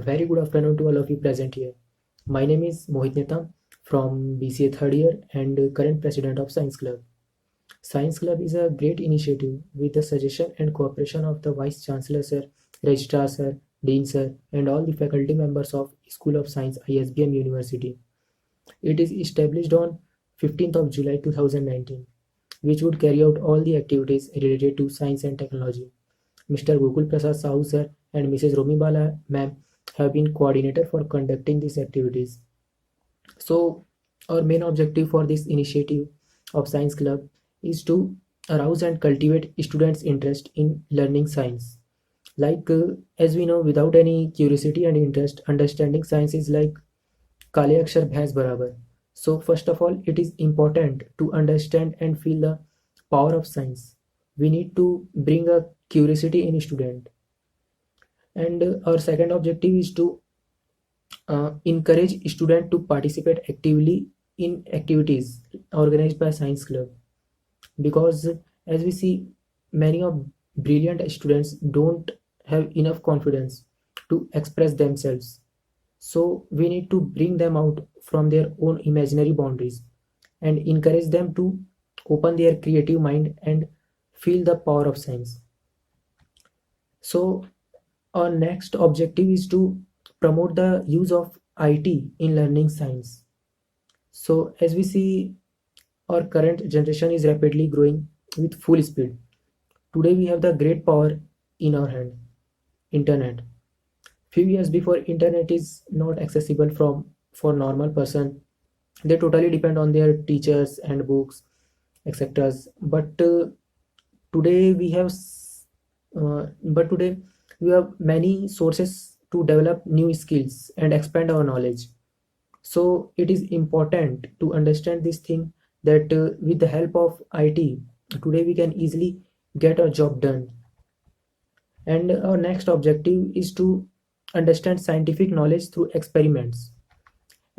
A very good afternoon to all of you present here. My name is Mohit Netam from BCA third year and current president of Science Club. Science Club is a great initiative with the suggestion and cooperation of the Vice Chancellor Sir, Registrar Sir, Dean Sir, and all the faculty members of School of Science ISBM University. It is established on 15th of July 2019, which would carry out all the activities related to science and technology. Mr. Gokul Prasad Sahu Sir and Mrs. Romi Bala Ma'am have been coordinator for conducting these activities. So, our main objective for this initiative of Science Club is to arouse and cultivate students' interest in learning science. As we know, without any curiosity and interest, understanding science is like काले अक्षर भैंस बराबर. So first of all, it is important to understand and feel the power of science. We need to bring a curiosity in student. And our second objective is to encourage student to participate actively in activities organized by Science Club, because as we see, many of brilliant students don't have enough confidence to express themselves. So we need to bring them out from their own imaginary boundaries and encourage them to open their creative mind and feel the power of science. So our next objective is to promote the use of IT in learning science. So as we see, our current generation is rapidly growing with full speed. Today we have the great power in our hand, internet. Few years before, internet is not accessible for normal person. They totally depend on their teachers and books, etc. Today we have but today we have many sources to develop new skills and expand our knowledge. So it is important to understand this thing, that with the help of IT, today we can easily get our job done. And our next objective is to understand scientific knowledge through experiments.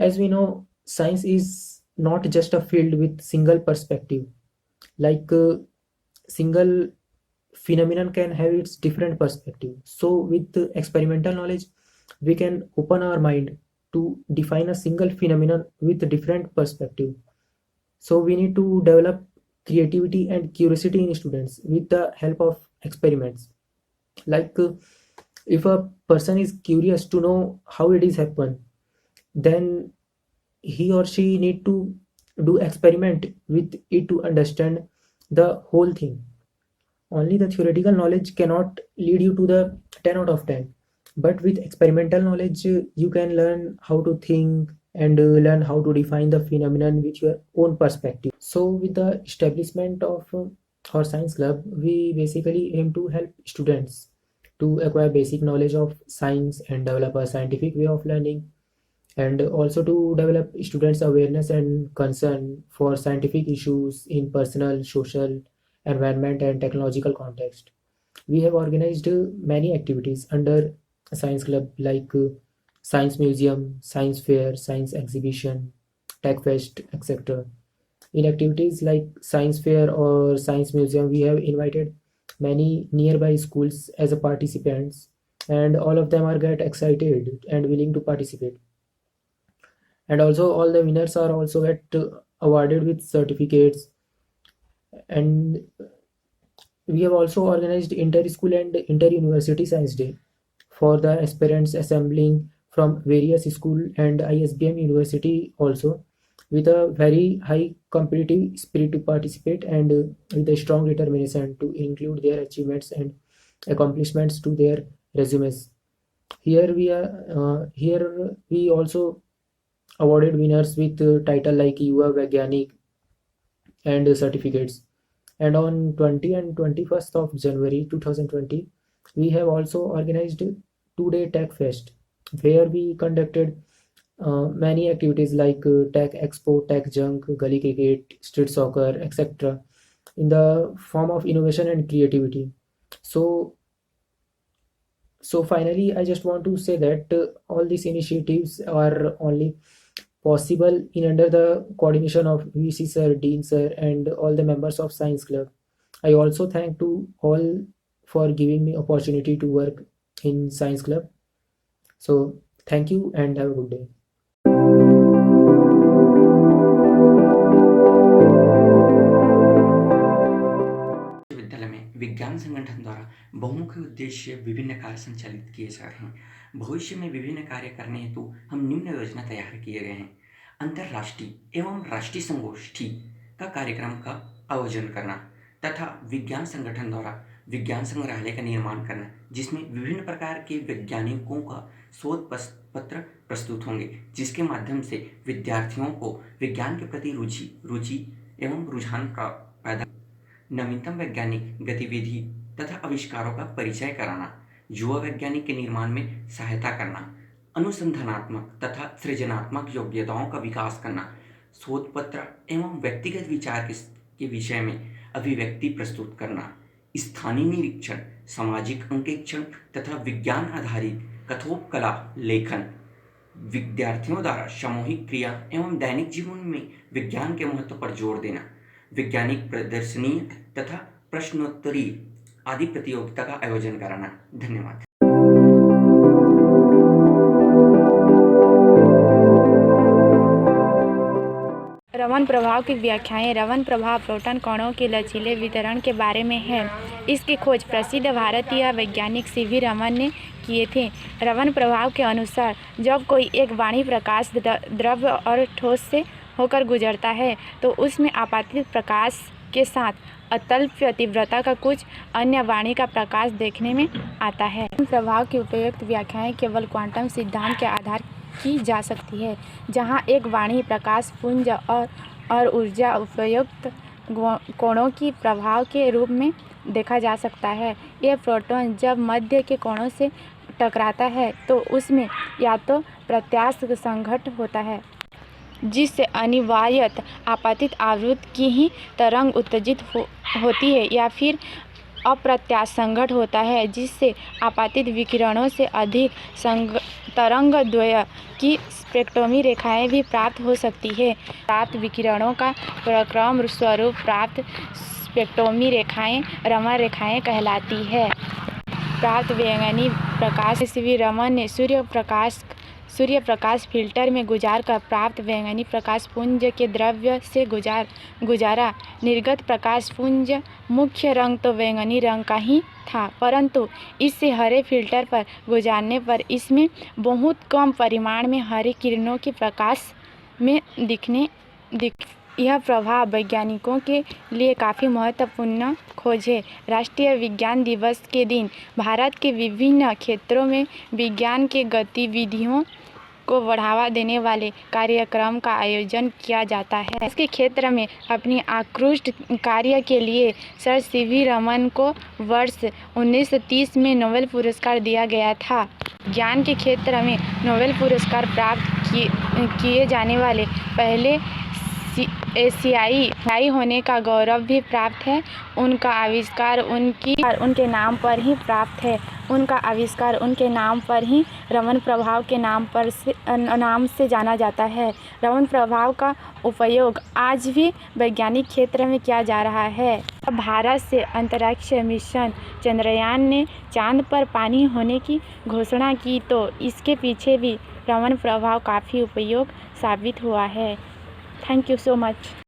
As we know, science is not just a field with single perspective. Single phenomenon can have its different perspective. So with the experimental knowledge, we can open our mind to define a single phenomenon with a different perspective. So we need to develop creativity and curiosity in students with the help of experiments. If a person is curious to know how it is happen, then he or she need to do experiment with it to understand the whole thing. Only the theoretical knowledge cannot lead you to the 10 out of 10, but with experimental knowledge you can learn how to think and learn how to define the phenomenon with your own perspective. So with the establishment of our science club, we basically aim to help students to acquire basic knowledge of science and develop a scientific way of learning, and also to develop students awareness and concern for scientific issues in personal, social, environment and technological context. We have organized many activities under science club, science museum, science fair, science exhibition, tech fest, etc. In activities like science fair or science museum, we have invited many nearby schools as a participants, and all of them are get excited and willing to participate. And also all the winners are also get awarded with certificates. And we have also organized inter-school and inter-university science day for the aspirants assembling from various school and ISBM university also, with a very high competitive spirit to participate, and with a strong determination to include their achievements and accomplishments to their resumes. Here we also awarded winners with title like Yuva Vaigyanik and certificates. And on 20 and 21st of January 2020, we have also organized 2-day Tech Fest, where we conducted many activities like Tech Expo, Tech Junk, Gully Cricket, Street Soccer, etc., in the form of innovation and creativity. So, so finally, I just want to say that all these initiatives are only possible in under the coordination of VC sir, Dean sir, and all the members of Science Club. I also thank to all for giving me opportunity to work in Science Club. So thank you and have a good day. विश्वविद्यालय में विज्ञान संगठन द्वारा बहुमुखी उद्देश्य विभिन्न कार्य संचालित किए जा रहे हैं। भविष्य में विभिन्न कार्य करने हेतु हम निम्न योजना तैयार किए गए हैं। अंतर्राष्ट्रीय एवं राष्ट्रीय संगोष्ठी का कार्यक्रम का आयोजन करना तथा विज्ञान संगठन द्वारा विज्ञान संग्रहालय का निर्माण करना, जिसमें विभिन्न प्रकार के वैज्ञानिकों का शोध पत्र प्रस्तुत होंगे, जिसके माध्यम से विद्यार्थियों को विज्ञान के प्रति रुचि एवं रुझान पैदा, नवीनतम वैज्ञानिक गतिविधि तथा आविष्कारों का परिचय कराना, युवा वैज्ञानिक के निर्माण में सहायता करना, अनुसंधानात्मक तथा सृजनात्मक योग्यताओं का विकास करना, शोध पत्र एवं व्यक्तिगत विचार के विषय में अभिव्यक्ति प्रस्तुत करना, स्थानीय निरीक्षण, सामाजिक अंकेक्षण तथा विज्ञान आधारित कथोपकला लेखन, विद्यार्थियों द्वारा सामूहिक क्रिया एवं दैनिक जीवन में विज्ञान के महत्व पर जोर देना, वैज्ञानिक प्रदर्शनी तथा प्रश्नोत्तरी आदि प्रतियोगिता का आयोजन कराना। धन्यवाद। रमन प्रभाव की व्याख्याएं। रमन प्रभाव प्रोटॉन कणों के लचीले वितरण के बारे में है। इसकी खोज प्रसिद्ध भारतीय वैज्ञानिक सीवी रमन ने किए थे। रमन प्रभाव के अनुसार जब कोई एक वाणी प्रकाश द्रव्य और ठोस से होकर गुजरता है तो उसमें आपातित प्रकाश के साथ अतल्प तीव्रता का कुछ अन्य वाणी का प्रकाश देखने में आता है। प्रभाव की उपयुक्त व्याख्याएं केवल क्वांटम सिद्धांत के आधार की जा सकती है, जहां एक वाणी प्रकाश पुंज और ऊर्जा उपयुक्त कोणों की प्रभाव के रूप में देखा जा सकता है। यह प्रोटॉन जब मध्य के कोणों से टकराता है तो उसमें या तो प्रत्यास्थ संघट होता है, जिससे अनिवार्यत आपातित आवृत्ति की ही तरंग उत्तेजित होती है, या फिर अप्रत्यास्थ संघट होता है, जिससे आपातित विकिरणों से अधिक तरंगद्वय की स्पेक्ट्रोमी रेखाएं भी प्राप्त हो सकती है। प्राप्त विकिरणों का प्रक्रम स्वरूप प्राप्त स्पेक्ट्रोमी रेखाएं रमन रेखाएं कहलाती है। प्राप्त वैज्ञानिक प्रकाश सीवी रमन ने सूर्य प्रकाश फिल्टर में गुजार कर प्राप्त वैज्ञानिक प्रकाश पुंज के द्रव्य से गुजारा। निर्गत प्रकाश पुंज मुख्य रंग तो वैज्ञानिक रंग का ही था, परंतु इससे हरे फिल्टर पर गुजारने पर इसमें बहुत कम परिमाण में हरे किरणों के प्रकाश में यह प्रभाव वैज्ञानिकों के लिए काफ़ी महत्वपूर्ण खोज है। राष्ट्रीय विज्ञान दिवस के दिन भारत के विभिन्न क्षेत्रों में विज्ञान के गतिविधियों को बढ़ावा देने वाले कार्यक्रम का आयोजन किया जाता है। इसके क्षेत्र में अपनी आकृष्ट कार्य के लिए सर सीवी रमन को वर्ष 1930 में नोबेल पुरस्कार दिया गया था। ज्ञान के क्षेत्र में नोबेल पुरस्कार प्राप्त किए जाने वाले पहले एशियाई होने का गौरव भी प्राप्त है। उनका आविष्कार उनके नाम पर ही प्राप्त है। उनका आविष्कार उनके नाम पर ही रमन प्रभाव के नाम से जाना जाता है। रमन प्रभाव का उपयोग आज भी वैज्ञानिक क्षेत्र में किया जा रहा है। भारत से अंतरिक्ष मिशन चंद्रयान ने चांद पर पानी होने की घोषणा की, तो इसके पीछे भी रमन प्रभाव काफ़ी उपयोग साबित हुआ है। Thank you so much.